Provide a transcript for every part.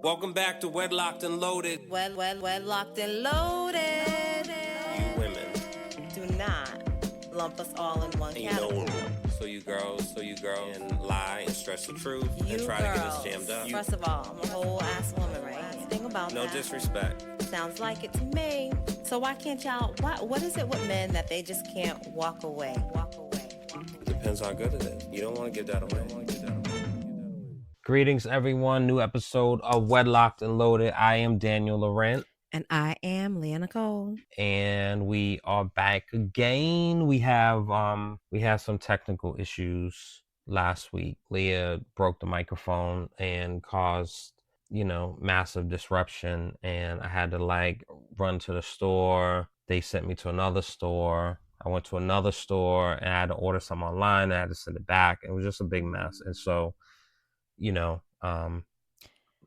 Welcome back to Wedlocked and Loaded. Wedlocked and loaded. You women. Do not lump us all in one category. So you girls, and lie and stretch the truth and try girls, to get us jammed up. First of all, I'm a whole ass woman, right? Think about no that. No disrespect. Sounds like it to me. So why can't y'all? What is it with men that they just can't walk away? Depends how good it is. You don't want to give that away. Greetings, everyone. New episode of Wedlocked and Loaded. I am Daniel Laurent. And I am Leah Nicole. And we are back again. We have some technical issues last week. Leah broke the microphone and caused, massive disruption. And I had to run to the store. They sent me to another store. I went to another store and I had to order some online. I had to send it back. It was just a big mess. And so,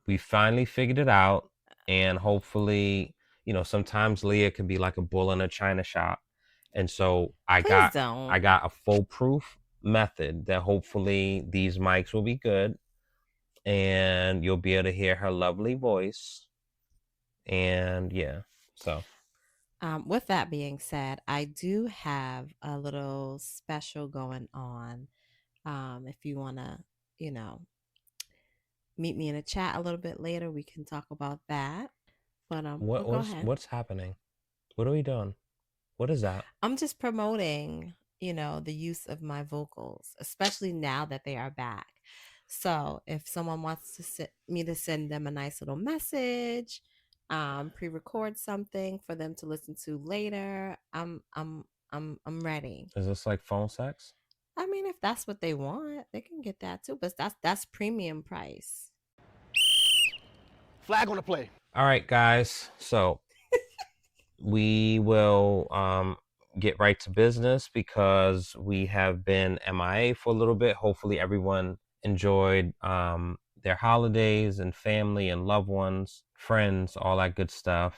we finally figured it out, and hopefully, sometimes Leah can be like a bull in a china shop. And so I got a foolproof method that hopefully these mics will be good and you'll be able to hear her lovely voice. And yeah, so. With that being said, I do have a little special going on. If you want to, meet me in a chat a little bit later, we can talk about that. But go ahead. What's happening? What are we doing? What is that? I'm just promoting, the use of my vocals, especially now that they are back. So if someone wants to send them a nice little message, pre-record something for them to listen to later, I'm ready. Is this like phone sex? I mean, if that's what they want, they can get that too. But that's premium price. Flag on the play. All right, guys. So we will get right to business because we have been MIA for a little bit. Hopefully everyone enjoyed their holidays and family and loved ones, friends, all that good stuff.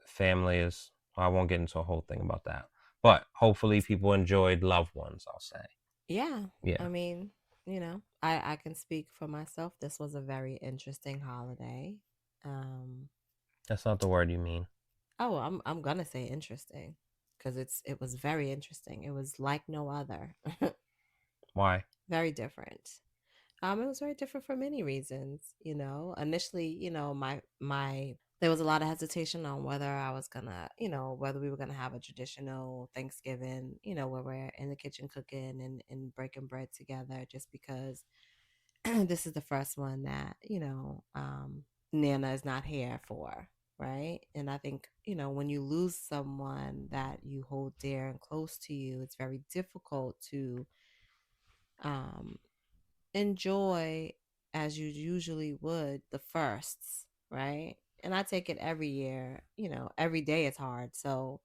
Family is, I won't get into a whole thing about that. But hopefully people enjoyed loved ones, I'll say. Yeah. I mean, I can speak for myself. This was a very interesting holiday. That's not the word you mean. Oh, I'm gonna say interesting because it was very interesting. It was like no other. Why? Very different. It was very different for many reasons. Initially, my there was a lot of hesitation on whether I was gonna, whether we were gonna have a traditional Thanksgiving, where we're in the kitchen cooking and breaking bread together, just because this is the first one that, Nana is not here for, right? And I think, when you lose someone that you hold dear and close to you, it's very difficult to enjoy as you usually would the firsts, right? And I take it every year, every day is hard. So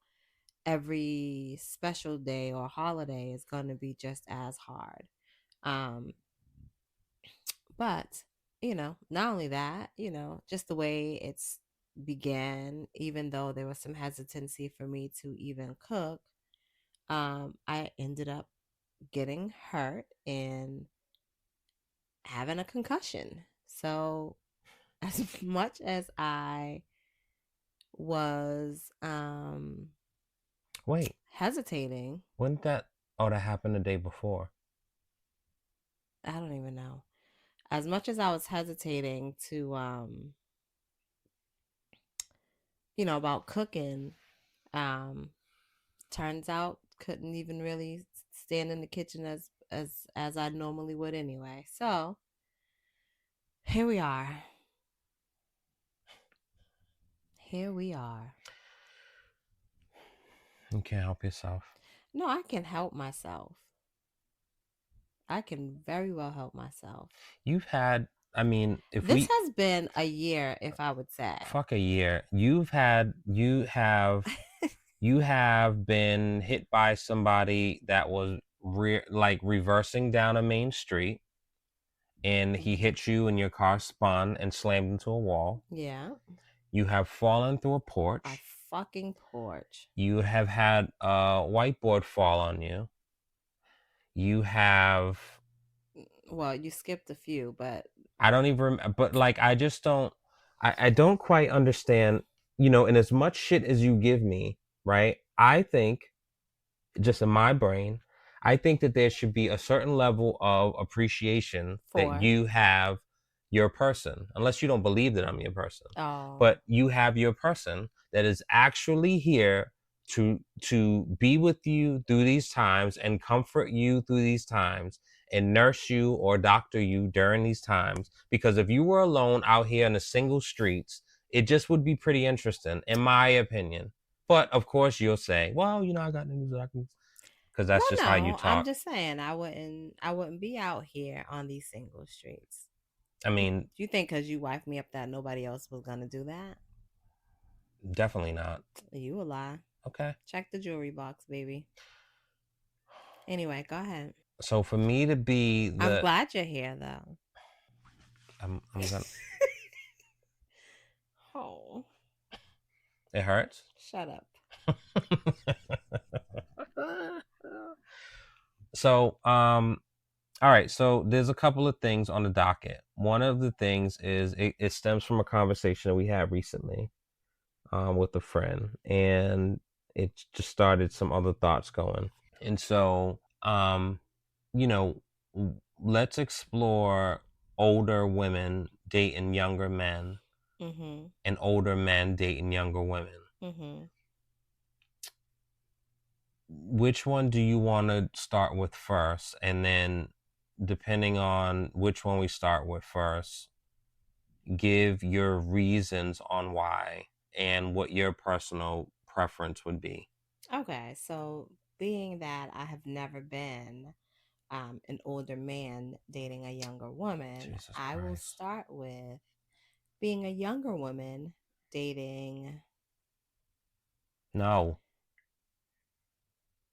every special day or holiday is going to be just as hard. But, not only that, just the way it's began, even though there was some hesitancy for me to even cook, I ended up getting hurt and having a concussion. So as much as I was hesitating. Wouldn't that happened the day before? I don't even know. As much as I was hesitating to about cooking, turns out couldn't even really stand in the kitchen as I normally would anyway. So here we are. You can't help yourself. No, I can help myself. I can very well help myself. You've had, this has been a year, if I would say. Fuck a year. You have been hit by somebody that was reversing down a main street, and he hit you and your car spun and slammed into a wall. Yeah. You have fallen through a porch. A fucking porch. You have had a whiteboard fall on you. You have... Well, you skipped a few, but I don't even but like I just don't I don't quite understand, and as much shit as you give me, right? I think, just in my brain, I think that there should be a certain level of appreciation that For you have your person, unless you don't believe that I'm your person. oh But you have your person that is actually here to be with you through these times and comfort you through these times and nurse you or doctor you during these times. Because if you were alone out here in the single streets, it just would be pretty interesting, in my opinion. But of course, you'll say, "Well, I got news that I can," because well, that's just how you no, I'm talk. just saying I wouldn't be out here on these single streets. I You, mean, you think because you wifed me up that nobody else was gonna do that? definitely not. You a lie. Okay. Check the jewelry box, baby. Anyway, go ahead. So for me to be I'm the, glad you're here, though. I'm gonna. Oh, It hurts. shut up. So, all right. So there's a couple of things on the docket. One of the things is it stems from a conversation that we had recently, with a friend, and it just started some other thoughts going. And so, you know, let's explore older women dating younger men Mhm. and older men dating younger women. Mhm. Which one do you want to start with first? And then, depending on which one we start with first, give your reasons on why and what your personal preference would be. Okay, so being that I have never been an older man dating a younger woman, Jesus I will Christ. start with being a younger woman dating No.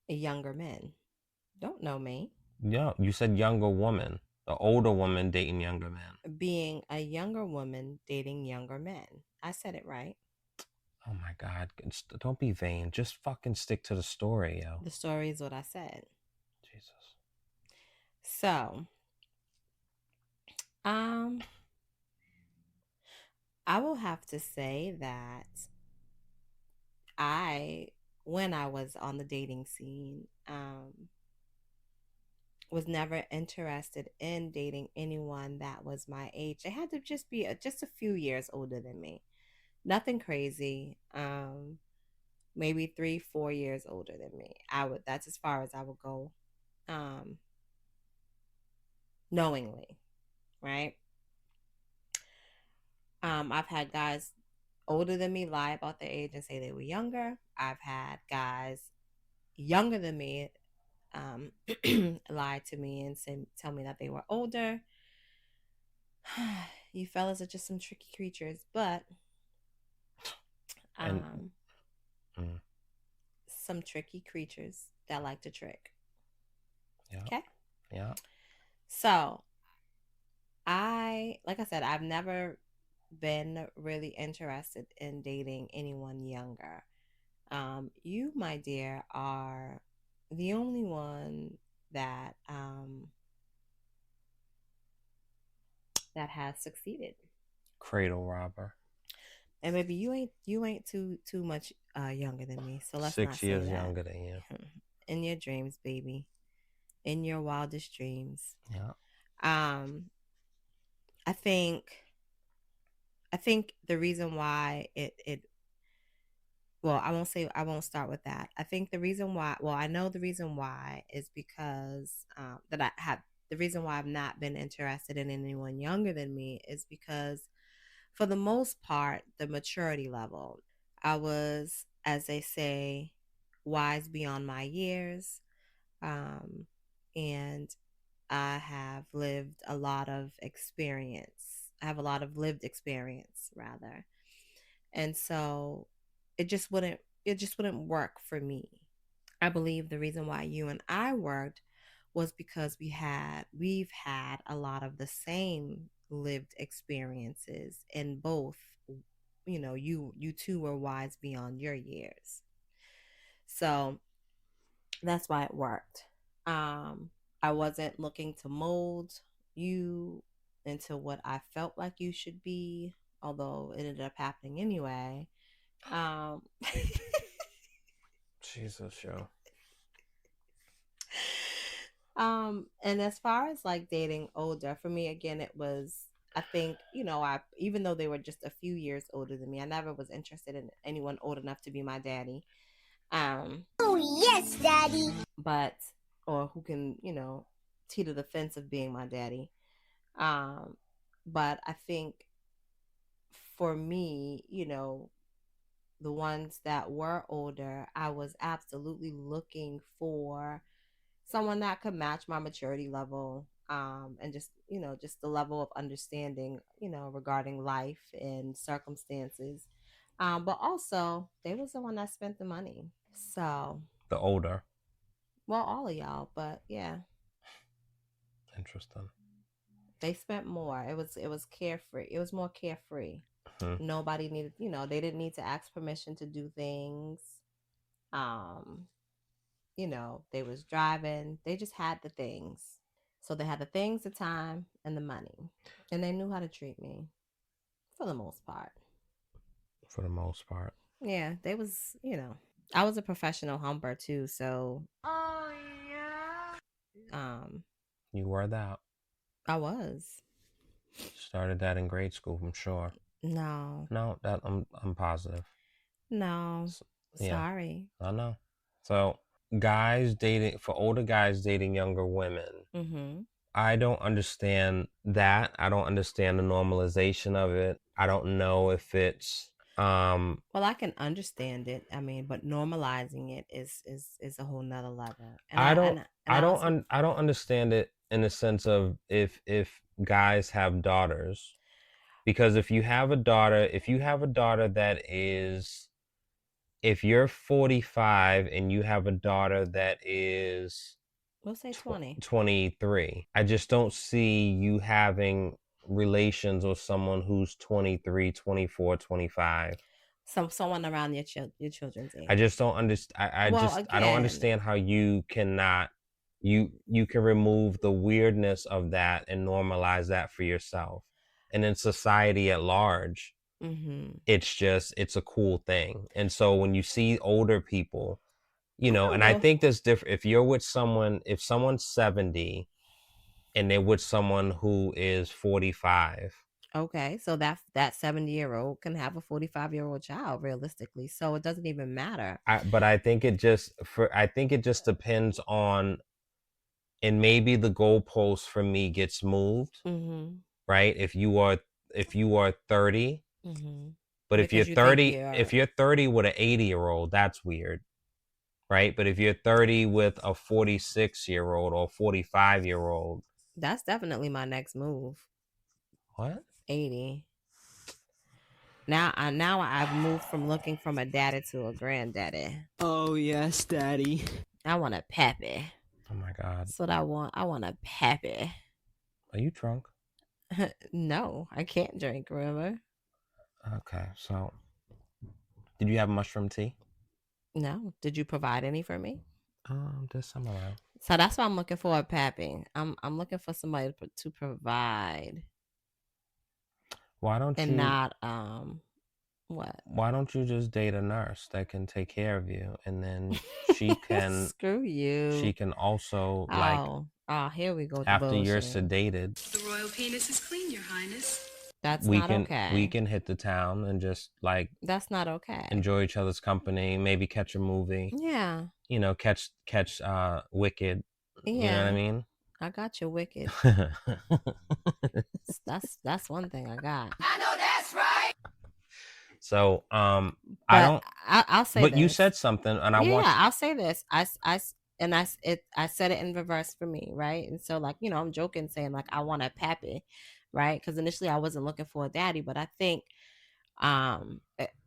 a younger man. Don't know me. Yeah, you said younger woman. The older woman dating younger men. Being a younger woman dating younger men. I said it right. Oh my God. Don't be vain. Just fucking stick to the story, yo. The story is what I said. Jesus. So, um, I will have to say that I, when I was on the dating scene, was never interested in dating anyone that was my age. They had to just be just a few years older than me. Nothing crazy. Maybe 3, 4 years older than me. I would. That's as far as I would go. Um, knowingly, right? I've had guys older than me lie about their age and say they were younger. I've had guys younger than me um, lie to me and tell me that they were older. You fellas are just some tricky creatures, but And um, mm, some tricky creatures that like to trick. yeah, Okay, yeah. so like I said, I've never been really interested in dating anyone younger. You, my dear, are the only one that that has succeeded. Cradle robber. And maybe you ain't too much younger than me, so let's not Six say years that. younger than you. In your dreams, baby, in your wildest dreams. Yeah. Um, I think I think the reason why it well, I won't start with that. I think the reason why, well, I know the reason why is because that I have the reason why I've not been interested in anyone younger than me is because, for the most part, the maturity level. I was, as they say, wise beyond my years, um, and I have lived a lot of experience. I have a lot of lived experience, rather, and so it just wouldn't work for me. I believe the reason why you and I worked was because we've had a lot of the same lived experiences in both. You two were wise beyond your years, so that's why it worked. I wasn't looking to mold you into what I felt like you should be, although it ended up happening anyway. Jesus, yo. And as far as like dating older, for me again, it was, I think, I, even though they were just a few years older than me, I never was interested in anyone old enough to be my daddy. Oh, yes, Daddy. But, or who can, teeter the fence of being my daddy. But I think for me, the ones that were older, I was absolutely looking for someone that could match my maturity level, and just the level of understanding, regarding life and circumstances. But also, they was the one that spent the money. So, The older. well, all of y'all, but yeah, Interesting. they spent more. It was carefree. It was more carefree. Hmm. Nobody needed, they didn't need to ask permission to do things. Um, they was driving. They just had the things. So they had the things, the time, and the money. And they knew how to treat me for the most part. For the most part. Yeah, they was, I was a professional humper too, so Oh, yeah. You were that. I was. Started that in grade school, I'm sure. No. No, that I'm positive. No. Yeah. Sorry. I know. So older guys dating younger women. Mm-hmm. I don't understand that. I don't understand the normalization of it. I don't know if it's Well, I can understand it. I mean, but normalizing it is a whole nother level. And I don't understand it in the sense of if guys have daughters, because if you have a daughter that is, if you're 45 and you have a daughter that is, we'll say 20. 23, I just don't see you having relations with someone who's 23, 24, 25. Someone around your children's age. I just don't understand. I don't understand how you cannot, you can remove the weirdness of that and normalize that for yourself. And in society at large, Mm-hmm. it's a cool thing. And so when you see older people, and I know. think that's different. If you're with someone, if someone's 70 and they're with someone who is 45. Okay, so that 70-year-old can have a 45-year-old child realistically. So it doesn't even matter. But I think it just depends on, and maybe the goalpost for me gets moved, Mm-hmm. right? If you are 30, Mm-hmm. but Because you think you're if you're 30 with an 80-year-old, that's weird, right? But if you're 30 with a 46-year-old or 45-year-old, that's definitely my next move. what? 80. Now I've moved from looking from a daddy to a granddaddy. Oh, yes, Daddy. I want a pappy. Oh my God. That's what I want. I want a pappy. Are you drunk? No, I can't drink, remember? Okay, so did you have mushroom tea? No. Did you provide any for me? There's some around. So that's why I'm looking for a pappy. I'm looking for somebody to provide. Why don't and you not what? Why don't you just date a nurse that can take care of you, and then she can Screw you. she can also here we go. after you're bullshit. sedated. The royal penis is clean, Your Highness. That's we not can okay. we can hit the town and just like That's not okay. enjoy each other's company, maybe catch a movie. Yeah. Catch Wicked. Yeah. You know what I mean? I got you, Wicked. that's one thing I got. I know that's right. So But I'll say but this. you said something, and I'll say this. I said it in reverse for me, right? And so, like, I'm joking, saying like I want a pappy, right? Because initially I wasn't looking for a daddy, but I think, and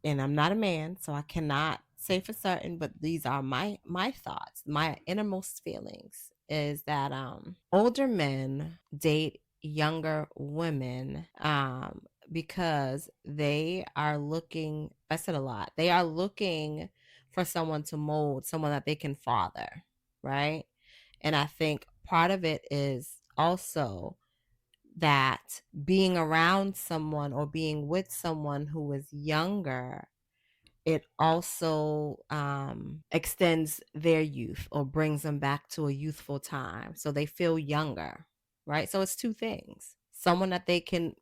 I'm not a man, so I cannot say for certain, but these are my thoughts, my innermost feelings, is that older men date younger women because they are looking, I said a lot, they are looking for someone to mold, someone that they can father, right? And I think part of it is also that being around someone or being with someone who is younger, it also extends their youth or brings them back to a youthful time, so they feel younger, right? So it's two things: someone that they can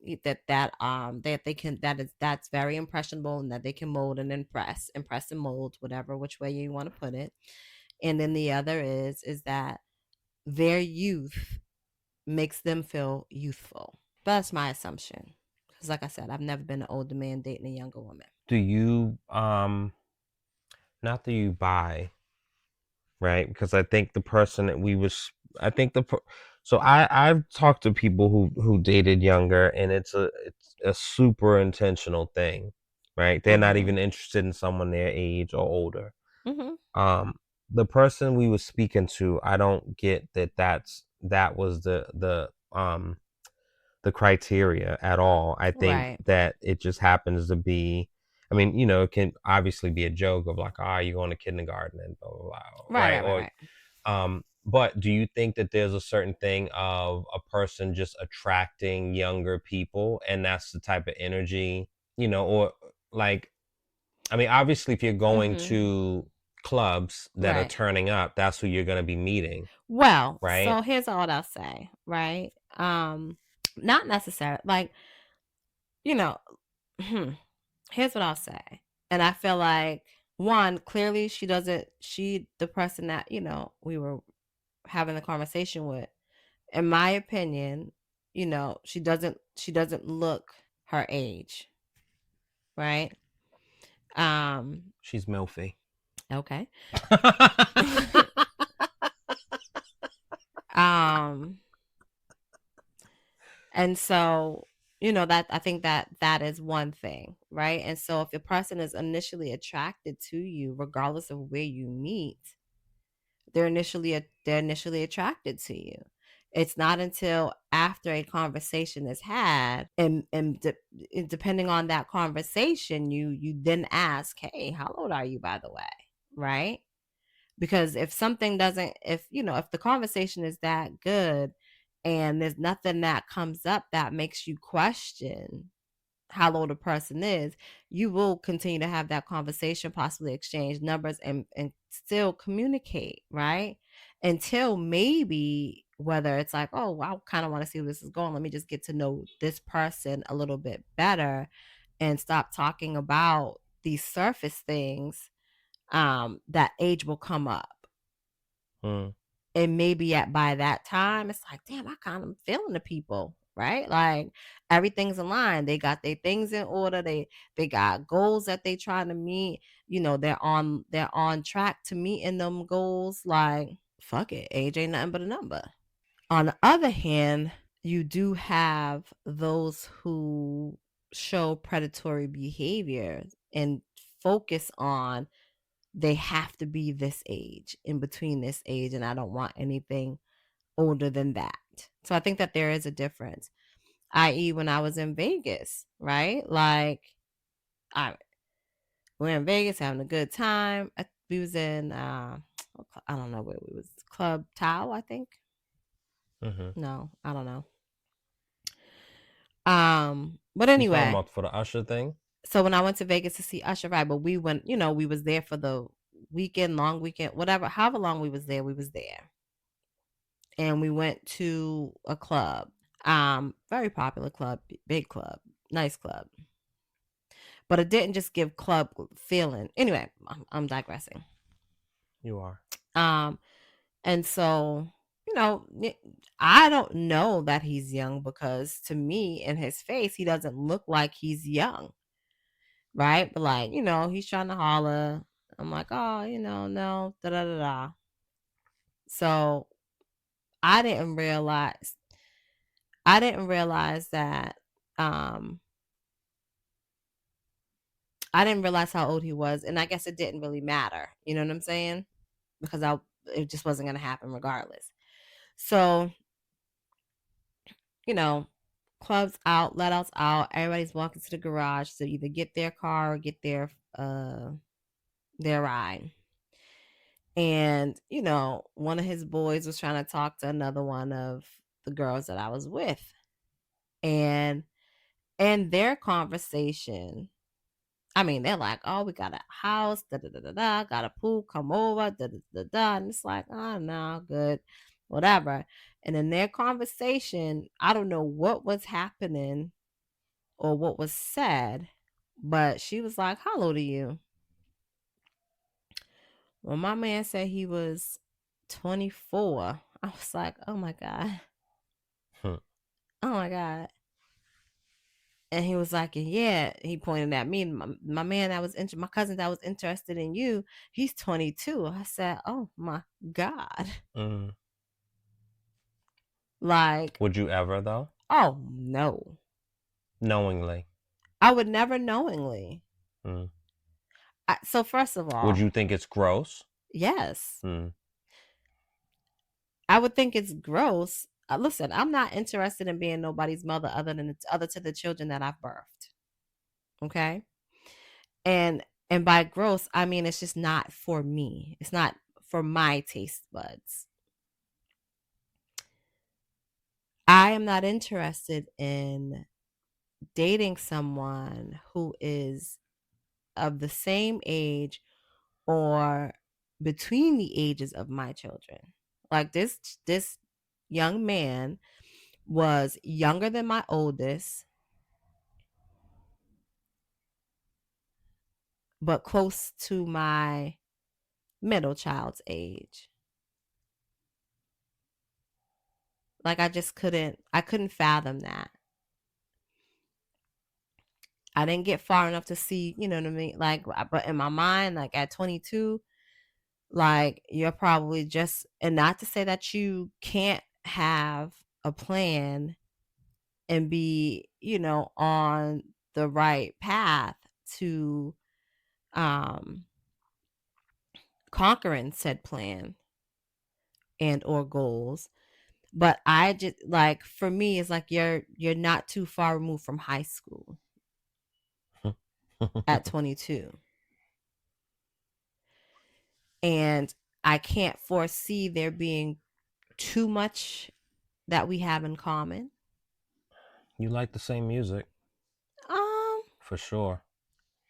that's very impressionable and that they can mold and impress and mold, whatever which way you want to put it. And then the other is that their youth makes them feel youthful. But that's my assumption, because like I said, I've never been an older man dating a younger woman. Do you not that you buy, right? Because I think the person that I think so I've talked to people who dated younger, and it's a super intentional thing, right? They're not even interested in someone their age or older. The person we were speaking to, I don't get that was the criteria at all. I think Right. that it just happens to be, I mean, it can obviously be a joke of like, you going to kindergarten and blah, blah, blah, right? Right. But do you think that there's a certain thing of a person just attracting younger people, and that's the type of energy, or like, I mean, obviously if you're going to clubs that are Right. turning up, that's who you're going to be meeting. Well, right? so here's what I'll say, right? Not necessarily, like, here's what I'll say. And I feel like, one, clearly the person that, we were having the conversation with, in my opinion, she doesn't look her age, right? She's milfy. Okay. And so, that I think that is one thing, right? And so if a person is initially attracted to you, regardless of where you meet, they're initially attracted to you. It's not until after a conversation is had, and depending on that conversation, you then ask, "Hey, how old are you, by the way?" Right? Because if something doesn't, if the conversation is that good and there's nothing that comes up that makes you question how old a person is, you will continue to have that conversation, possibly exchange numbers, and still communicate, right? Until maybe, whether it's like, oh, I kind of want to see where this is going, let me just get to know this person a little bit better and stop talking about these surface things, that age will come up. And maybe by that time, it's like, damn, I kind of feeling the people, right? Like, everything's aligned. They got their things in order. They got goals that they trying to meet. They're on track to meeting them goals. Like, fuck it, age ain't nothing but a number. On the other hand, you do have those who show predatory behavior and focus on, they have to be this age, in between this age, and I don't want anything older than that. So I think that there is a difference. I.e., when I was in Vegas, right? Like, we're in Vegas having a good time. We was in I don't know where we was, Club Tao, I think. No, I don't know. But You talking anyway, about for the Usher thing? so when I went to Vegas to see Usher, right? But we went, we was there for the long weekend, whatever, however long we was there, and we went to a club, very popular club, big club, nice club, but it didn't just give club feeling. Anyway, I'm digressing. You are. And so, I don't know that he's young, because to me, in his face, he doesn't look like he's young, right? But like, he's trying to holler. I'm like, oh, no, da da da da. So I didn't realize that, I didn't realize how old he was, and I guess it didn't really matter. You know what I'm saying? Because it just wasn't going to happen regardless. So, clubs out, let outs out. Everybody's walking to the garage to either get their car or get their ride. And, one of his boys was trying to talk to another one of the girls that I was with. And in their conversation, I mean, they're like, oh, we got a house, da da da da da, got a pool, come over, da da da da. And it's like, oh, no, good, whatever. And in their conversation, I don't know what was happening or what was said, but she was like, how old are you? When my man said he was 24, I was like, oh my God. Oh my God. And he was like, yeah, he pointed at me. My man that was my cousin that was interested in you, he's 22. I said, oh my God. Mm. Like, Would you ever though? oh no. Knowingly. I would never knowingly. Mm. So first of all, Would you think it's gross? yes. Mm. I would think it's gross. Listen, I'm not interested in being nobody's mother other to the children that I've birthed. Okay? And by gross, I mean it's just not for me. It's not for my taste buds. I am not interested in dating someone who is of the same age or between the ages of my children. Like this young man was younger than my oldest, but close to my middle child's age. Like I couldn't fathom that. I didn't get far enough to see, you know what I mean? Like, but in my mind, like at 22, like you're probably just, and not to say that you can't have a plan and be, you know, on the right path to conquering said plan and or goals. But I just like, for me, it's like you're not too far removed from high school at 22. And I can't foresee there being too much that we have in common. You like the same music. For sure.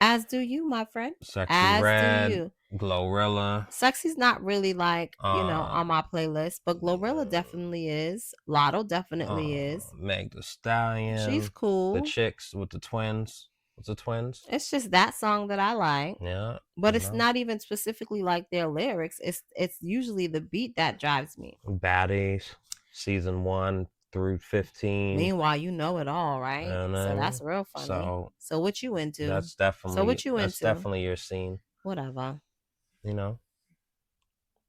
As do you, my friend. Sexy as Red, do you. Glorilla. Sexy's not really like, you know, on my playlist, but Glorilla definitely is. Lotto definitely is. Meg the Stallion. She's cool. The chicks with the twins. What's the twins? It's just that song that I like. Yeah. But it's not even specifically like their lyrics. It's usually the beat that drives me. Baddies, season 1 through 15. Meanwhile, you know it all, right? So that's real funny. So what you into? That's definitely. So what you into? That's definitely your scene. Whatever. You know,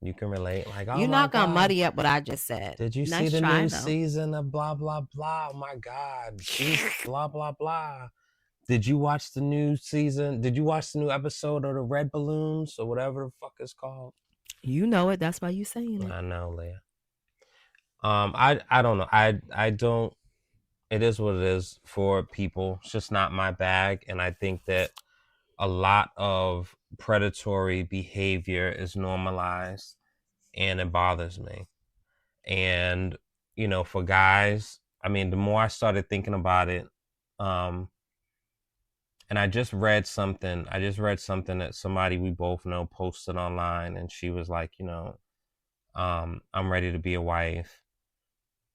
you can relate. Like, oh, you're not gonna muddy up what I just said. Did you see the new season of blah blah blah? Oh my God, she's blah blah blah. Did you watch the new season? Did you watch the new episode of the Red Balloons or whatever the fuck it's called? You know it. That's why you saying it. I know, Leah. I don't know. I don't. It is what it is for people. It's just not my bag, and I think that a lot of predatory behavior is normalized, and it bothers me. And you know, for guys, I mean, the more I started thinking about it, and I just read something that somebody we both know posted online, and she was like, you know, I'm ready to be a wife.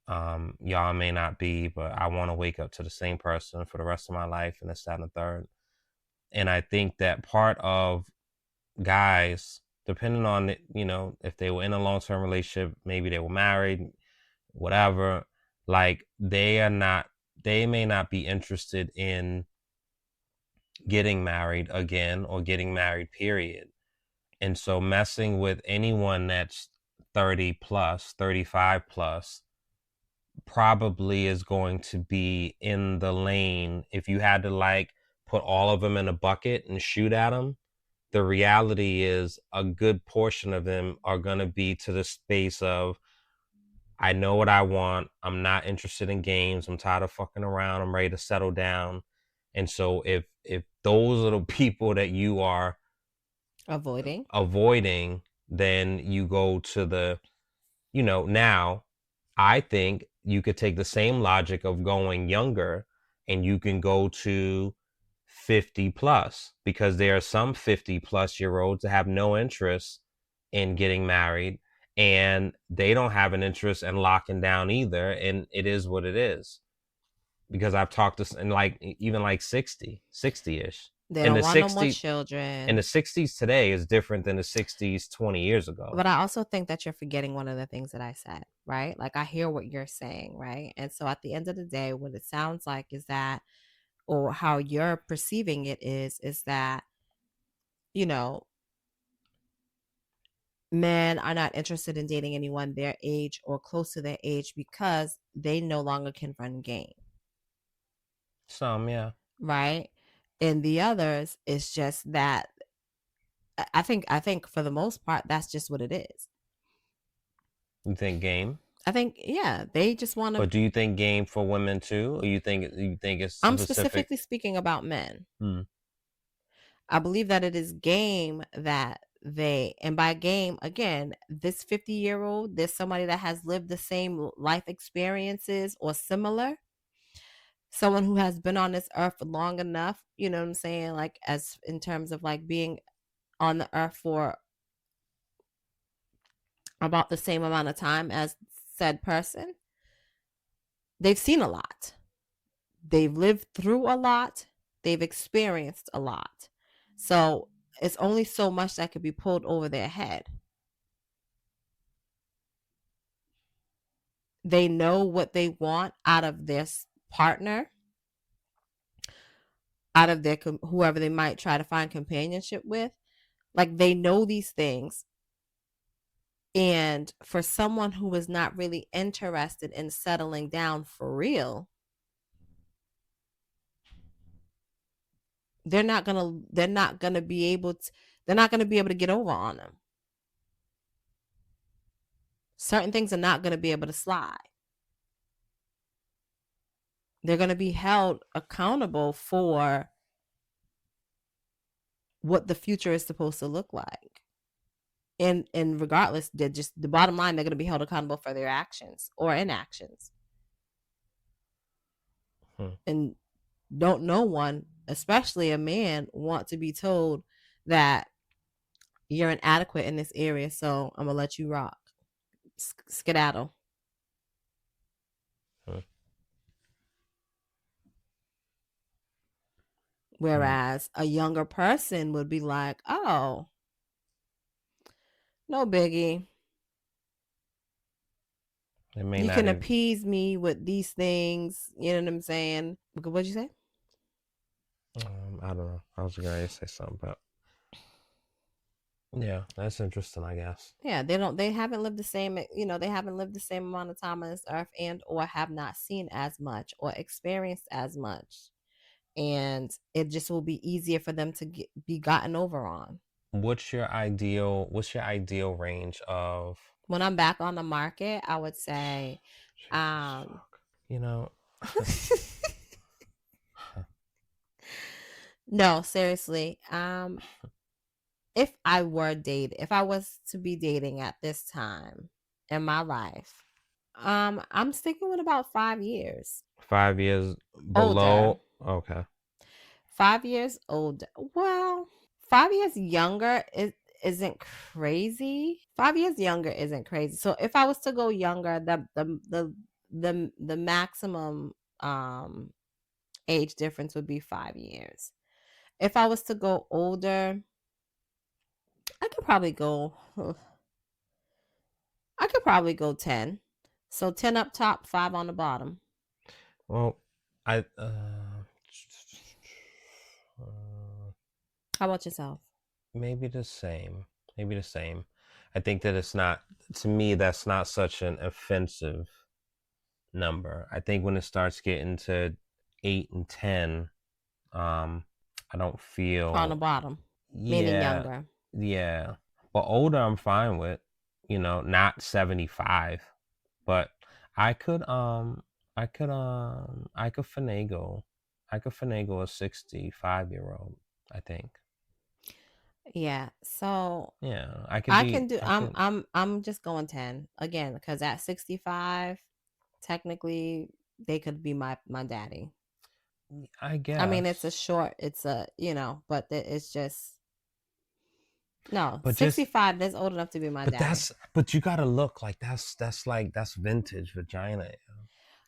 Y'all may not be, but I want to wake up to the same person for the rest of my life, and this, that, and the third. And I think that part of guys, depending on, you know, if they were in a long-term relationship, maybe they were married, whatever, like they may not be interested in getting married again or getting married, period. And so messing with anyone that's 30 plus, 35 plus, probably is going to be in the lane. If you had to like put all of them in a bucket and shoot at them, the reality is a good portion of them are going to be to the space of, I know what I want. I'm not interested in games. I'm tired of fucking around. I'm ready to settle down. And so if those are the people that you are avoiding, then you go to the, you know, now I think you could take the same logic of going younger and you can go to 50 plus, because there are some 50 plus year olds that have no interest in getting married, and they don't have an interest in locking down either. And it is what it is, because I've talked to and like even like 60-ish. They In don't the want no more 60s, in the children. 60s today is different than the 60s 20 years ago. But I also think that you're forgetting one of the things that I said, right? Like, I hear what you're saying, right? And so at the end of the day, what it sounds like is that, or how you're perceiving it is that, you know, men are not interested in dating anyone their age or close to their age because they no longer can run game, Some, yeah. right? And the others, it's just that I think for the most part, that's just what it is. You think game? I think, yeah, they just want to. But do you think game for women too, or you think it's I'm specific? specifically speaking about men. Hmm. I believe that it is game that they, and by game, again, this 50-year-old, there's somebody that has lived the same life experiences or similar. Someone who has been on this earth long enough, you know what I'm saying? Like, as in terms of like being on the earth for about the same amount of time as said person. They've seen a lot. They've lived through a lot. They've experienced a lot. So it's only so much that could be pulled over their head. They know what they want out of their partner, out of their whoever they might try to find companionship with. Like, they know these things. And for someone who is not really interested in settling down for real, they're not gonna be able to get over on them. Certain things are not gonna be able to slide. They're gonna be held accountable for what the future is supposed to look like. And regardless, they're just, the bottom line, they're gonna be held accountable for their actions or inactions. And don't no one, especially a man, want to be told that you're inadequate in this area, so I'm gonna let you rock. Skedaddle. Whereas a younger person would be like, oh, no biggie. You can appease me with these things. You know what I'm saying? What'd you say? I don't know. I was going to say something, but yeah, that's interesting, I guess. Yeah, they haven't lived the same, they haven't lived the same amount of time on this earth, and or have not seen as much or experienced as much. And it just will be easier for them to be gotten over on. What's your ideal range of, when I'm back on the market? I would say you know, no, seriously. If I was to be dating at this time in my life, I'm sticking with about 5 years. 5 years below. Older. Okay. 5 years older. Well, 5 years younger isn't crazy. 5 years younger isn't crazy. So if I was to go younger, the maximum age difference would be 5 years. If I was to go older, I could probably go 10. So 10 up top, 5 on the bottom. Well, how about yourself? Maybe the same. I think that it's not, to me, that's not such an offensive number. I think when it starts getting to 8 and 10, I don't feel on the bottom. Meaning younger. Yeah. But older I'm fine with, not 75. But I could finagle a 65-year-old, I think. Yeah. So Yeah, I could I be. can do. I could. I'm just going 10 again because at 65, technically they could be my daddy. I I mean, it's a guess. short. It's a it's just no But just. 65. That's old enough to be my But daddy. that's. But you gotta look like that's vintage vagina.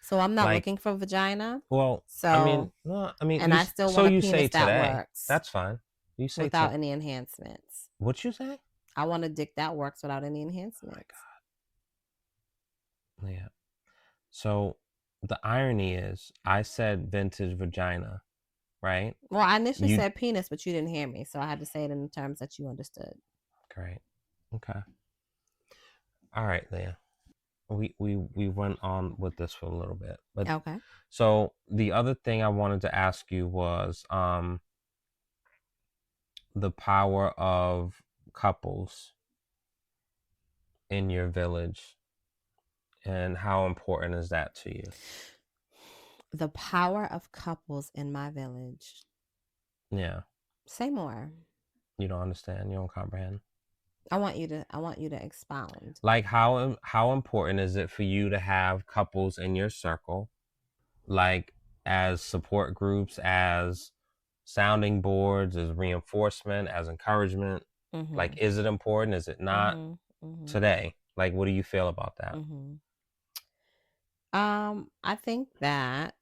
So I'm not Like, looking for vagina. well, I mean, So no, I mean, and I still so want a you say penis that today. works That's fine. You say without to. any enhancements. What you say? I want a dick that works without any Oh enhancements. my god. Yeah. So the irony is, I said vintage vagina, right? Well, I initially You said penis, but you didn't hear me, so I had to say it in the terms that you understood. great. Okay. All right, Leah. We went on with this for a little bit, but Okay. so the other thing I wanted to ask you was the power of couples in your village, and how important is that to you? The power of couples in my village. Yeah. Say more. You don't understand, you don't comprehend. I want you to expound. Like how important is it for you to have couples in your circle, like as support groups, as sounding boards, as reinforcement, as encouragement? Like, Mhm. is it important? Is it not? Mhm. Mhm. Today, like, what do you feel about that? Mhm. I think that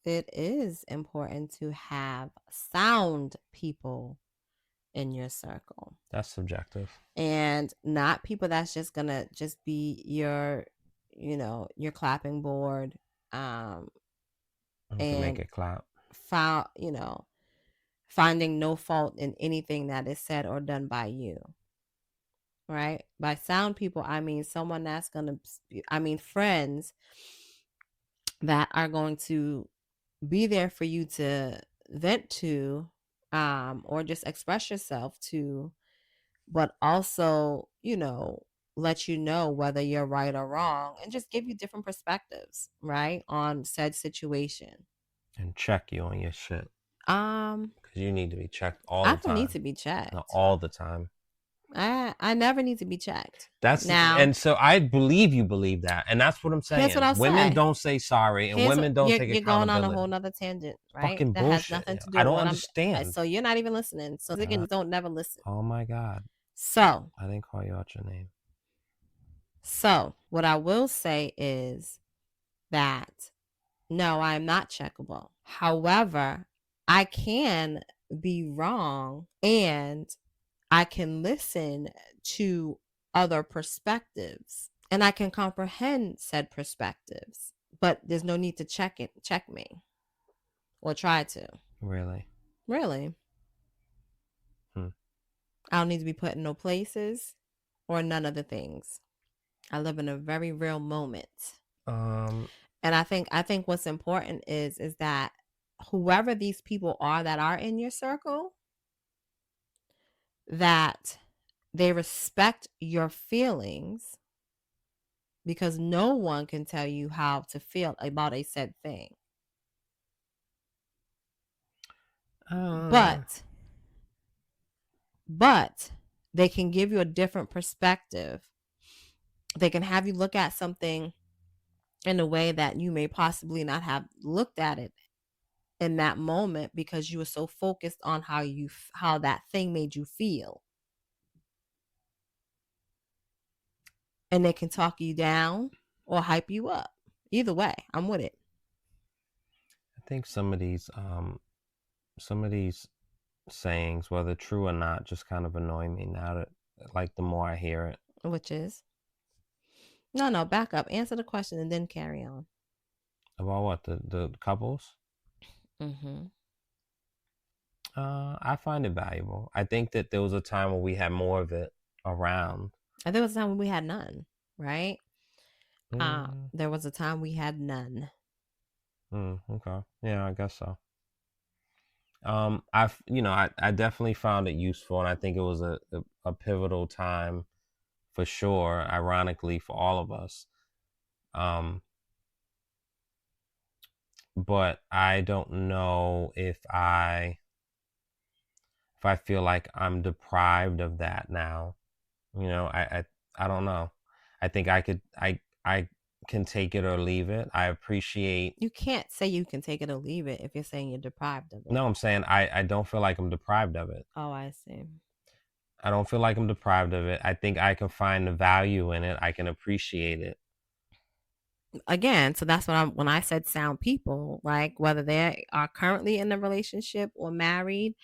it is important to have sound people in your circle That's subjective. and not people that's just gonna just be your clapping board You can make and it clap. found finding no fault in anything that is said or done by you, right? By sound people, I mean someone that's gonna I mean friends that are going to be there for you to vent to or just express yourself to, but also let you know whether you're right or wrong and just give you different perspectives, right, on said situation. And check you on your shit, um because you need to be checked all I the don't need time. to be Not checked. all the time. I never need to be checked. That's Now, and so I believe you believe that, and that's what I'm here's what saying. I'll Women say. don't say sorry, and Here's what women don't take you're going on a whole accountability. nother tangent, right? Fucking That has bullshit. nothing to do I with don't what understand. so you're not even listening. So again, don't never listen. Oh my god. So I didn't call you out your name. what I will say is that no, I'm not checkable. However, I can be wrong and I can listen to other perspectives and I can comprehend said perspectives. But there's no need to check me or try to. Really? Really. Hmm. I don't need to be put in no places or none of the things. I live in a very real moment. And I think what's important is that whoever these people are that are in your circle, that they respect your feelings because no one can tell you how to feel about a said thing. Uh, But they can give you a different perspective. They can have you look at something in a way that you may possibly not have looked at it in that moment because you were so focused on how that thing made you feel. And they can talk you down or hype you up. Either way, I'm with it. I think some of these sayings, whether true or not, just kind of annoy me now that, like, the more I hear it. Which is no, back up. Answer the question and then carry on. About what? The couples? Mm-hmm. I find it valuable. I think that there was a time where we had more of it around. And there was a time when we had none, right? Mm, There was a time we had none. okay. Yeah, I guess so. I definitely found it useful, and I think it was a pivotal time for sure, ironically, for all of us. But I don't know if if I feel like I'm deprived of that now. I don't know. I think I can take it or leave it. I appreciate. You can't say you can take it or leave it if you're saying you're deprived of it. No, I'm saying I don't feel like I'm deprived of it. Oh, I see. I don't feel like I'm deprived of it. I think I can find the value in it. I can appreciate it. Again, so that's what when I said sound people, like whether they are currently in a relationship or married,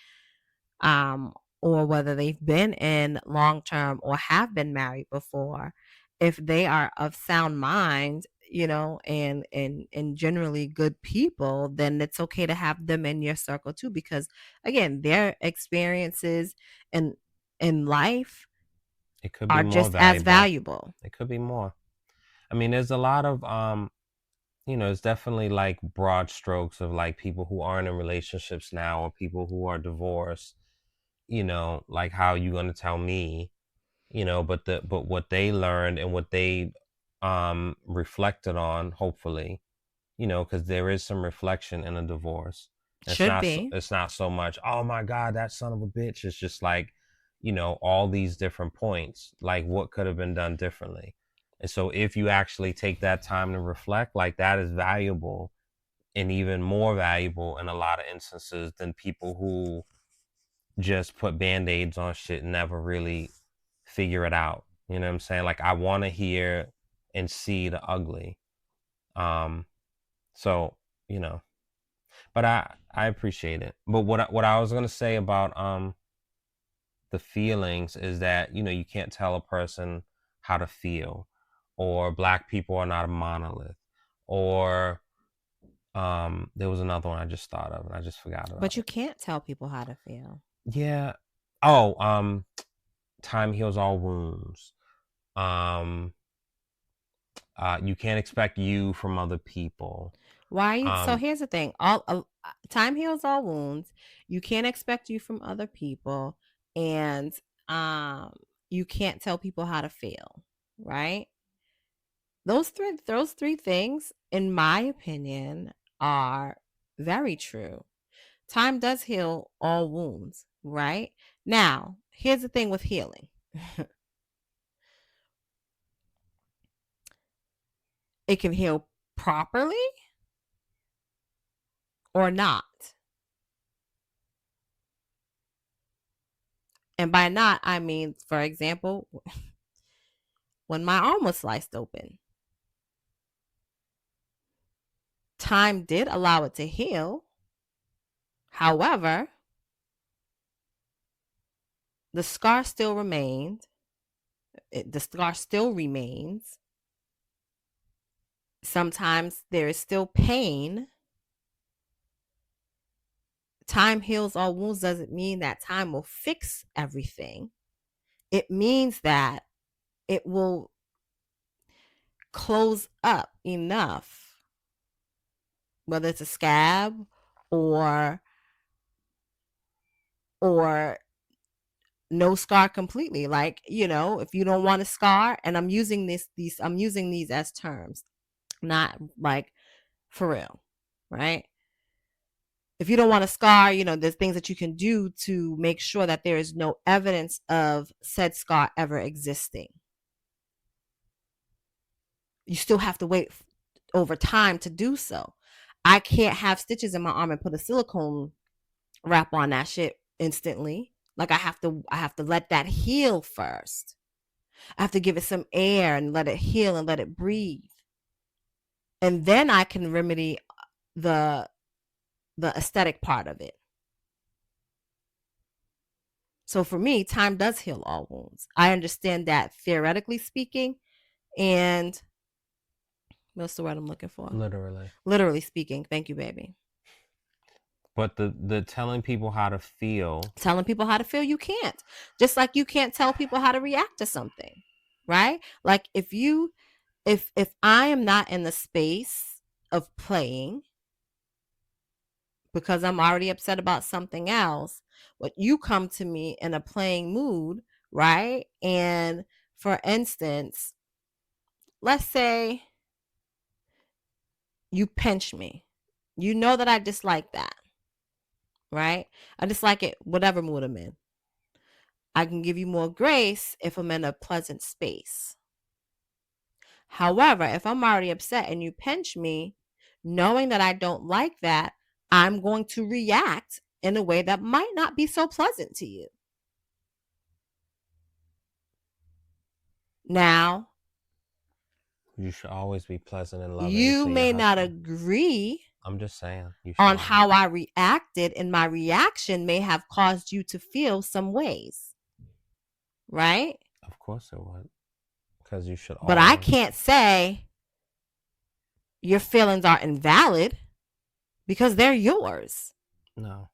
or whether they've been in long term or have been married before, if they are of sound mind, and generally good people, then it's okay to have them in your circle too, because again, their experiences in life It could be are more just as valuable. It could be more. I mean, there's a lot of it's definitely like broad strokes of like people who aren't in relationships now or people who are divorced, like how you going to tell me, but what they learned and what they reflected on, hopefully, because there is some reflection in a divorce. Should be. It's not so much, oh my God, that son of a bitch. It's just like, all these different points, like what could have been done differently. And so if you actually take that time to reflect, like that is valuable, and even more valuable in a lot of instances than people who just put band-aids on shit and never really figure it out. You know what I'm saying? Like I want to hear and see the ugly. So, but I appreciate it. But what I was going to say about the feelings is that, you can't tell a person how to feel, or black people are not a monolith, or there was another one I just thought of and I just forgot about. But you can't tell people how to feel. Yeah. Oh, time heals all wounds. You can't expect you from other people. Why you? So here's the thing: time heals all wounds. You can't expect you from other people, and you can't tell people how to feel. Right? Those three things, in my opinion, are very true. Time does heal all wounds. Right? Now, here's the thing with healing. It can heal properly or not. And by not, I mean, for example, when my arm was sliced open, time did allow it to heal. However, the scar still remained. The scar still remains. Sometimes there is still pain. Time heals all wounds doesn't mean that time will fix everything. It means that it will close up enough, whether it's a scab or no scar completely. Like, if you don't want a scar, and I'm using these as terms, not like for real, right? If you don't want a scar, there's things that you can do to make sure that there is no evidence of said scar ever existing. You still have to wait over time to do so. I can't have stitches in my arm and put a silicone wrap on that shit instantly. Like I have to let that heal first. I have to give it some air and let it heal and let it breathe. And then I can remedy the aesthetic part of it. So for me, time does heal all wounds. I understand that theoretically speaking, and what's the word I'm looking for? Literally speaking. Thank you, baby. But the telling people how to feel. Telling people how to feel, you can't. Just like you can't tell people how to react to something, right? Like if I am not in the space of playing because I'm already upset about something else, but you come to me in a playing mood, right? And for instance, let's say you pinch me. You know that I dislike that. right? I just like it, whatever mood I'm in. I can give you more grace if I'm in a pleasant space. However, if I'm already upset and you pinch me, knowing that I don't like that, I'm going to react in a way that might not be so pleasant to you. Now, You should always be pleasant and loving. you to may your not husband. agree I'm just saying. You should on always. how I reacted, and my reaction may have caused you to feel some ways. Right? Of course it would. Because you should But always. I can't say your feelings are invalid because they're yours. No.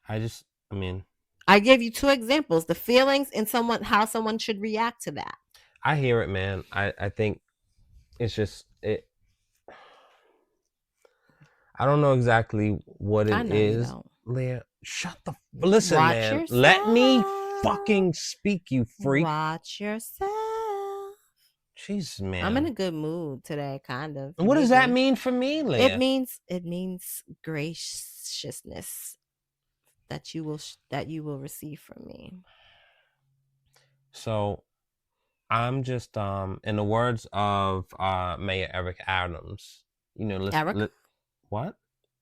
I mean. I gave you 2 examples, the feelings and how someone should react to that. I hear it, man. I think it's just it. I don't know exactly what it I know is. you don't. Leah, shut the. Listen, Watch man. yourself. Let me fucking speak, you freak. Watch yourself. Jeez, man. I'm in a good mood today, kind of. What does that mean for me, Leah? It means graciousness that you will receive from me. So, I'm just in the words of Mayor Eric Adams. You know, what?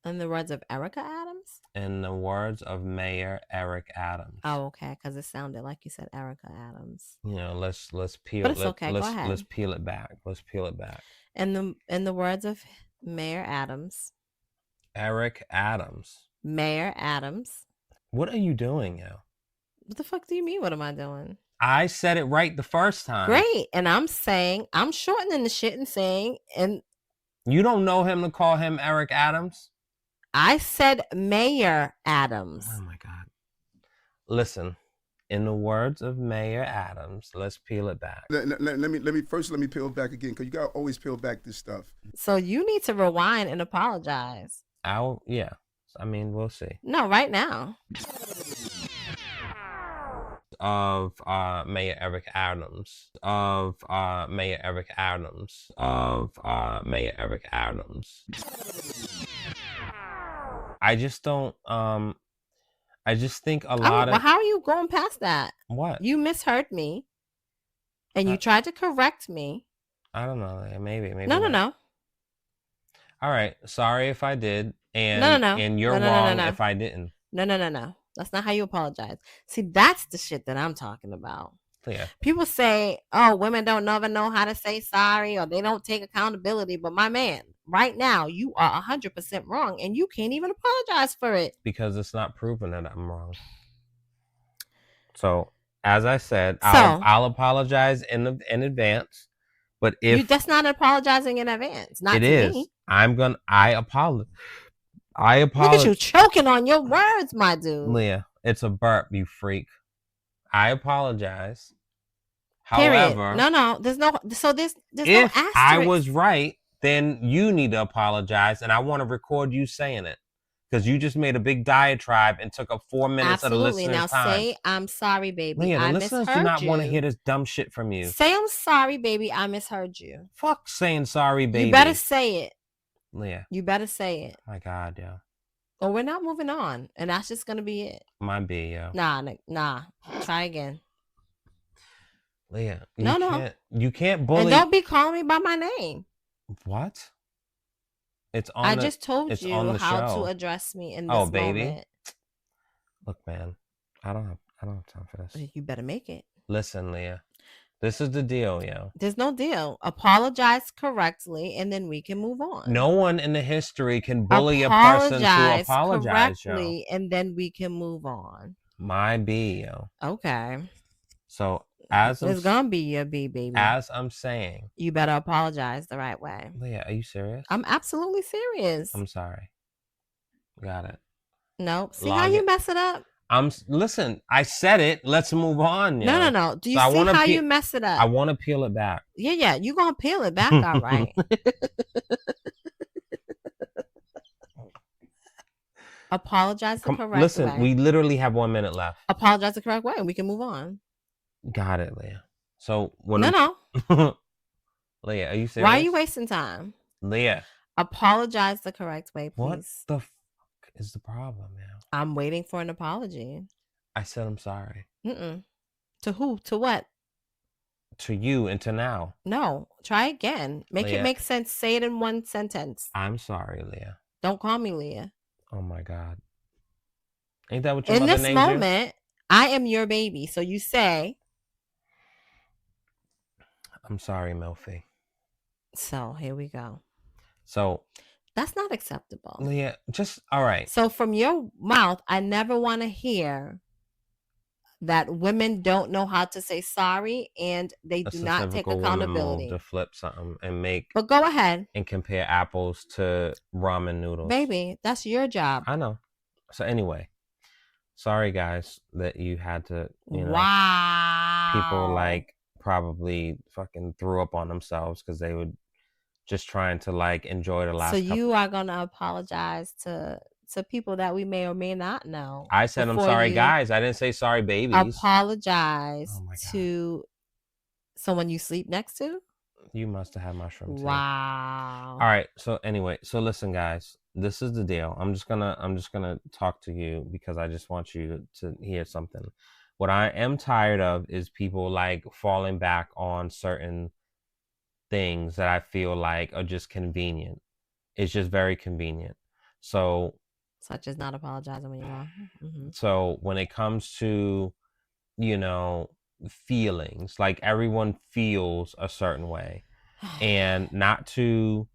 In the words of Erica Adams? In the words of Mayor Eric Adams. Oh, okay, because it sounded like you said Erica Adams. You know, let's peel. But it's okay. Go ahead. Let's peel it back. Let's peel it back. In the words of Mayor Adams. Eric Adams. Mayor Adams. What are you doing, yo? What the fuck do you mean? What am I doing? I said it right the first time. Great, and I'm shortening the shit and saying, and you don't know him to call him Eric Adams? I said Mayor Adams. Oh my God. Listen, in the words of Mayor Adams, let's peel it back. Let me peel it back again, because you gotta always peel back this stuff. So you need to rewind and apologize. Yeah. I mean, we'll see. No, right now. Of Mayor Eric Adams. Of Mayor Eric Adams. Of Mayor Eric Adams. I just don't I just think a lot of. Well, how are you going past that? What? You misheard me, and you tried to correct me. I don't know. Maybe. No. All right. Sorry if I did, and No. And you're wrong if I didn't. No. That's not how you apologize. See, that's the shit that I'm talking about. Yeah. People say, "Oh, women don't never know how to say sorry, or they don't take accountability." But my man, right now, you are 100% wrong, and you can't even apologize for it because it's not proven that I'm wrong. So, as I said, I'll apologize in advance. But if that's not apologizing in advance, not it to is, me. I apologize. Look at you choking on your words, my dude. Leah, it's a burp, you freak. I apologize. Period. However, no, there's no asterisk. If I was right, then you need to apologize, and I want to record you saying it, because you just made a big diatribe and took up 4 minutes of the listener's now time. Say, "I'm sorry, baby. Leah, the I listeners misheard do not you. want to hear this dumb shit from you. Say, "I'm sorry, baby. I misheard you." Fuck saying sorry, baby. You better say it, Leah. You better say it. My God, yo. Or we're not moving on, and that's just gonna be it. Might be, yo. Nah. Try again. Leah, you can't bully. And don't be calling me by my name. What? It's on. I just told you how show. to address me in this baby. moment. Look, man, I don't have time for this. You better make it. Listen, Leah, this is the deal, yo. There's no deal. Apologize correctly, and then we can move on. No one in the history can bully a person to apologize correctly, and then we can move on. My B, yo. Okay. So it's gonna be your B, baby. As I'm saying, you better apologize the right way. Leah, are you serious? I'm absolutely serious. I'm sorry. Got it. Nope. See how you mess it up? Listen, I said it. Let's move on. Yo. No. Do you see how you mess it up? I want to peel it back. Yeah. You're gonna peel it back, all right. Apologize the correct way. Listen, we literally have 1 minute left. Apologize the correct way, and we can move on. Got it, Leah. So No. Leah, are you serious? Why are you wasting time? Leah, Apologize the correct way, What please. the fuck is the problem now? I'm waiting for an apology. I said I'm sorry. Mm-mm. To who? To what? To you and to now. No. Try again. Make it Leah. make sense. Say it in one sentence. I'm sorry, Leah. Don't call me Leah. Oh my God. Ain't that what your In mother this named you? moment, I am your baby. So you say. I'm sorry, Melfi. So here we go. So That's not acceptable. Leah, just all right. So from your mouth, I never want to hear that women don't know how to say sorry and they do not take centrifugal woman accountability. move to flip something and make But go ahead. and compare apples to ramen noodles. Baby, that's your job. I know. So anyway, sorry guys that you had to, you know, wow. people like probably fucking threw up on themselves because they would just trying to like enjoy the last So couple. you are gonna apologize to people that we may or may not know. I said I'm sorry guys. I didn't say sorry babies. Apologize Oh my God. to someone you sleep next to. You must have had mushroom tea. Wow. All right. So anyway, so listen guys, this is the deal. I'm just gonna talk to you because I just want you to hear something. What I am tired of is people like falling back on certain things that I feel like are just convenient. It's just very convenient. So such as not apologizing when you're wrong. Mm-hmm. So when it comes to, you know, feelings, like everyone feels a certain way, and not to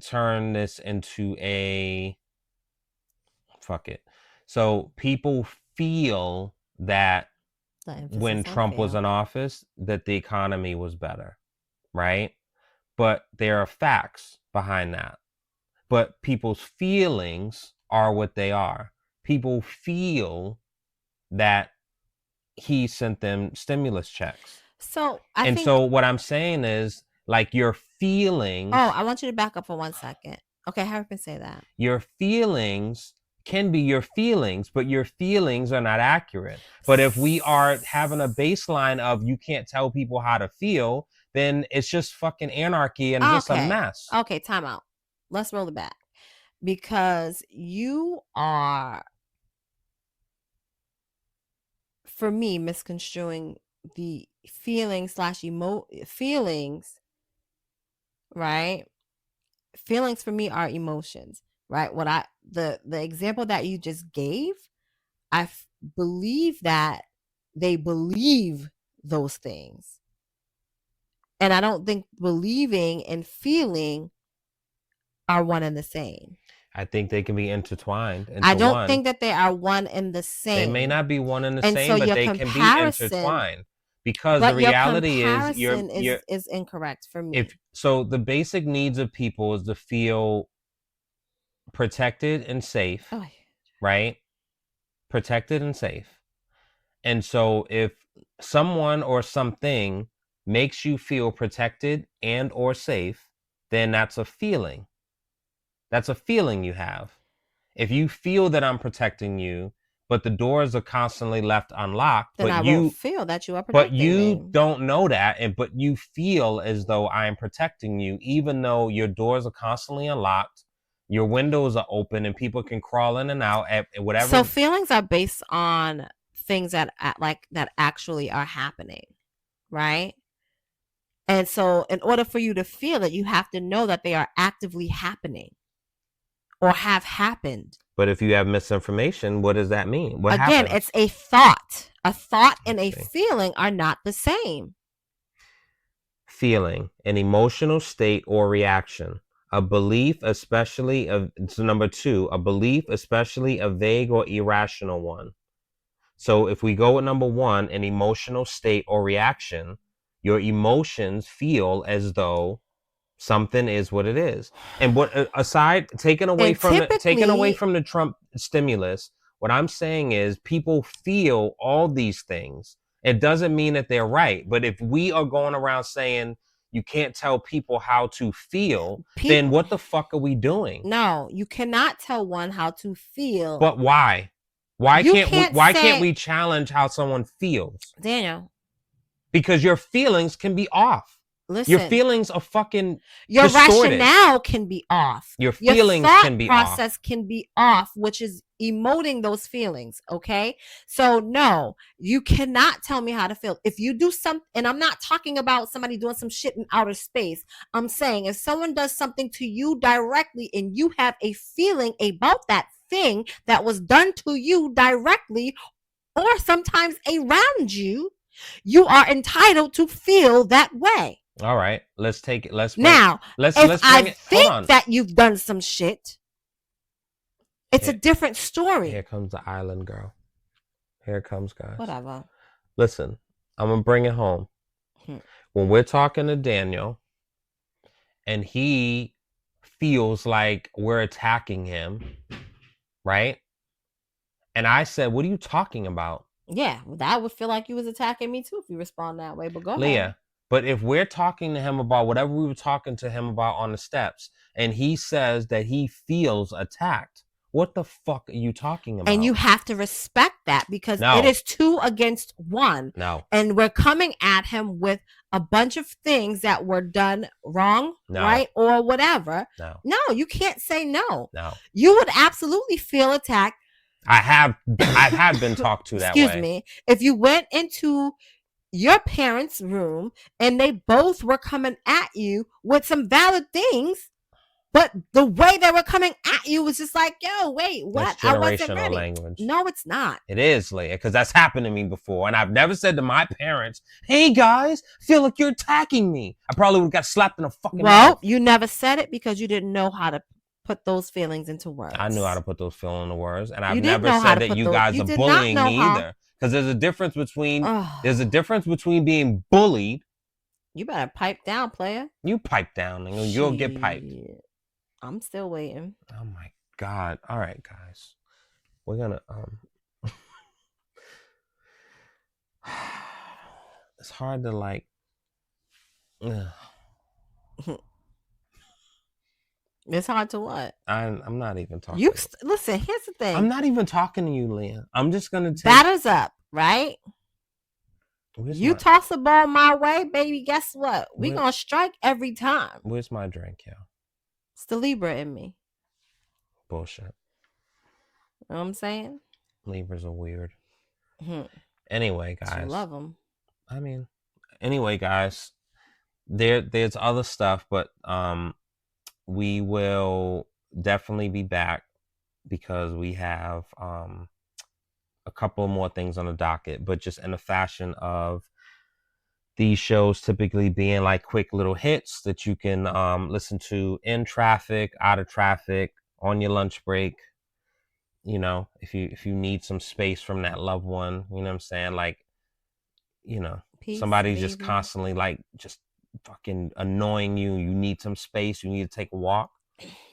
turn this into a fuck it. So people feel that when Trump was in office, that the economy was better, right? But there are facts behind that. But people's feelings are what they are. People feel that he sent them stimulus checks. So so what I'm saying is, like, your feelings. Oh, I want you to back up for 1 second. Okay, hurry up and say that. Your feelings can be your feelings, but your feelings are not accurate. But if we are having a baseline of you can't tell people how to feel, then it's just fucking anarchy and just a mess. Okay, time out. Let's roll it back. Because you are, for me, misconstruing the feelings, right? Feelings for me are emotions, right? The example that you just gave, I believe that they believe those things. And I don't think believing and feeling are one and the same. I think they can be intertwined. I don't think that they are one and the same. They may not be one and the same, so but they can be intertwined. Because the reality is incorrect for me. So the basic needs of people is to feel protected and safe, right? Protected and safe. And so if someone or something makes you feel protected and or safe, then that's a feeling. That's a feeling you have. If you feel that I'm protecting you, but the doors are constantly left unlocked, then I won't feel that you are protecting me. But you don't know that, but you feel as though I am protecting you, even though your doors are constantly unlocked, your windows are open, and people can crawl in and out at whatever. So feelings are based on things that actually are happening, right? And so in order for you to feel it, you have to know that they are actively happening or have happened. But if you have misinformation, what does that mean? What Again, happens? it's a thought. A thought and a feeling are not the same. Feeling, an emotional state or reaction. A belief, especially number 2, a belief, especially a vague or irrational one. So if we go with number 1, an emotional state or reaction, your emotions feel as though something is what it is. And what taken away from the Trump stimulus, what I'm saying is people feel all these things. It doesn't mean that they're right. But if we are going around saying you can't tell people how to feel, then what the fuck are we doing? No, you cannot tell one how to feel. But why? Why can't we challenge how someone feels? Daniel. Because your feelings can be off. Listen, your feelings are fucking your distorted. rationale can be off. Your feelings thought can be off. process can be off, which is emoting those feelings. Okay, so no, you cannot tell me how to feel. If you do something, and I'm not talking about somebody doing some shit in outer space. I'm saying if someone does something to you directly and you have a feeling about that thing that was done to you directly, or sometimes around you, you are entitled to feel that way. All right, let's take it. Let's bring, Now, let's if bring I it. Hold on. think that you've done some shit, it's Here- a different story. Here comes the island girl. Here it comes, guys. Whatever. Listen, I'm gonna bring it home. When we're talking to Daniel, and he feels like we're attacking him, right? And I said, "What are you talking about?" Yeah, that would feel like you was attacking me too if you respond that way. But go Leah, ahead. but if we're talking to him about whatever we were talking to him about on the steps, and he says that he feels attacked, what the fuck are you talking about? And you have to respect that because No. it is 2 against 1. No. And we're coming at him with a bunch of things that were done wrong, No. right? Or whatever. No. No, you can't say no. No. You would absolutely feel attacked. I have been talked to that way. Excuse me. If you went into your parents' room and they both were coming at you with some valid things, but the way they were coming at you was just like, yo, wait, what? It's I wasn't generational ready. language. No, it's not. It is, Leah, because that's happened to me before. And I've never said to my parents, "Hey guys, feel like you're attacking me." I probably would have got slapped in the fucking mouth. You never said it because you didn't know how to put those feelings into words. I knew how to put those feelings into words, and I've You didn't never know how said to that put you those- guys you are did not bullying know me how- either. Because there's a difference between Ugh. being bullied. You better pipe down, player. You pipe down, and you'll get piped. Shit. I'm still waiting. Oh my god! All right, guys, we're gonna It's hard to like. It's hard to what? I'm not even talking. Listen. Here's the thing. I'm not even talking to you, Leah. I'm just gonna take. Batters up, right? Where's You my- toss the ball my way, baby. Guess what? We Where- gonna strike every time. Where's my drink, yo? It's the Libra in me. Bullshit. You know what I'm saying? Libras are weird. Mhm. Anyway, You guys. love them. I mean, anyway, guys. There's other stuff, but we will definitely be back because we have a couple more things on the docket, but just in the fashion of these shows typically being like quick little hits that you can listen to in traffic, out of traffic, on your lunch break. You know, if you need some space from that loved one, you know what I'm saying? Like, you know, Peace, somebody's just baby. constantly like just fucking annoying you. You need some space. You need to take a walk.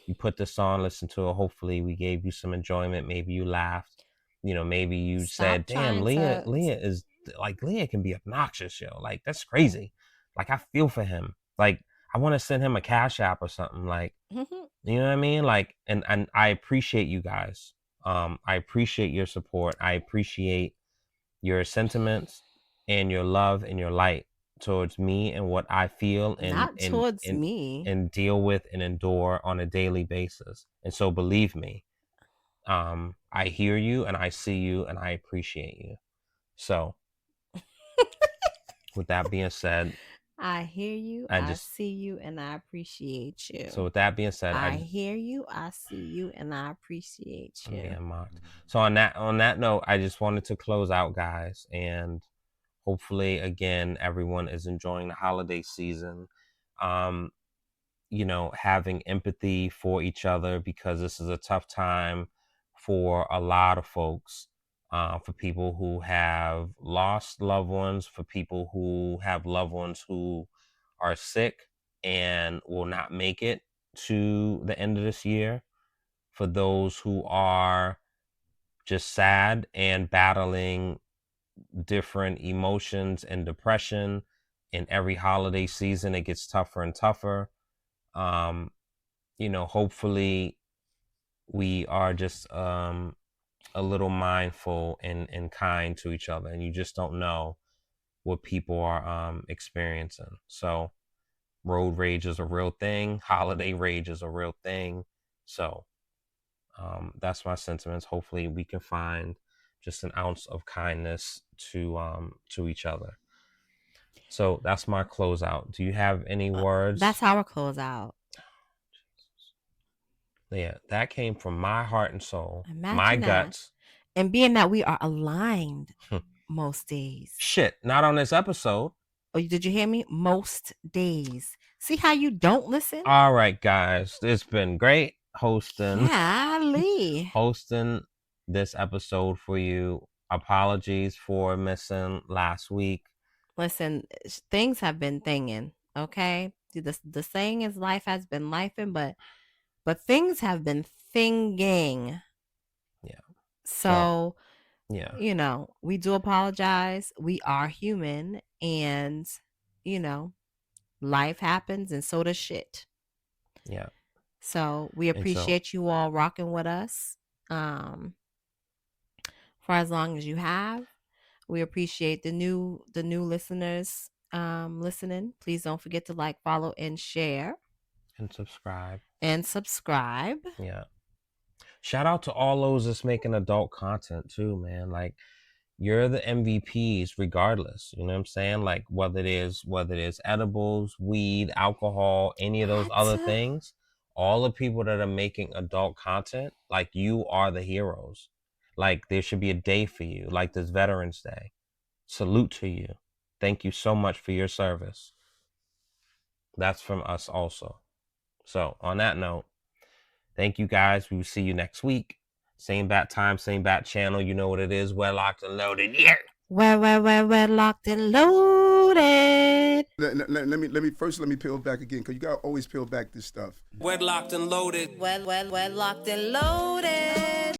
You put this on, listen to it. Hopefully we gave you some enjoyment. Maybe you laughed. You know, maybe you said, damn, Leah is like, Leah can be obnoxious, yo. Like, that's crazy. Like, I feel for him. Like, I want to send him a Cash App or something. Like, you know what I mean? Like, and I appreciate you guys. I appreciate your support. I appreciate your sentiments and your love and your light towards me and what I feel and me and deal with and endure on a daily basis. And so believe me, I hear you and I see you and I appreciate you. So with that being said, I hear you, I see you, and I appreciate you. So with that being said, I hear you, I see you, and I appreciate you. I'm getting mocked. So on that note, I just wanted to close out, guys, and hopefully again everyone is enjoying the holiday season. You know, having empathy for each other because this is a tough time for a lot of folks. For people who have lost loved ones, for people who have loved ones who are sick and will not make it to the end of this year, for those who are just sad and battling different emotions and depression. In every holiday season, it gets tougher and tougher. You know, hopefully we are just a little mindful and kind to each other, and you just don't know what people are experiencing. So road rage is a real thing. Holiday rage is a real thing. So that's my sentiments. Hopefully we can find just an ounce of kindness to each other. So that's my closeout. Do you have any words? That's our closeout. Yeah, that came from my heart and soul, Imagine my that. guts. And being that we are aligned most days. Shit, not on this episode. Oh, did you hear me? Most days. See how you don't listen? All right, guys, it's been great hosting this episode for you. Apologies for missing last week. Listen, things have been thinging, okay? The saying is life has been lifing, but things have been thinging. Yeah. So yeah, you know, we do apologize. We are human, and you know, life happens, and so does shit. Yeah. So we appreciate you all rocking with us for as long as you have. We appreciate the new listeners listening. Please don't forget to like, follow, and share. And subscribe. Yeah. Shout out to all those that's making adult content too, man. Like, you're the MVPs regardless. You know what I'm saying? Like, whether it is edibles, weed, alcohol, any of those other things, all the people that are making adult content, like, you are the heroes. Like, there should be a day for you, like this Veterans Day. Salute to you. Thank you so much for your service. That's from us also. So on that note, thank you guys. We will see you next week. Same bat time, same bat channel. You know what it is. We're locked and loaded. Yeah. We're locked and loaded. Let me peel back again, because you got to always peel back this stuff. We're locked and loaded. We're locked and loaded.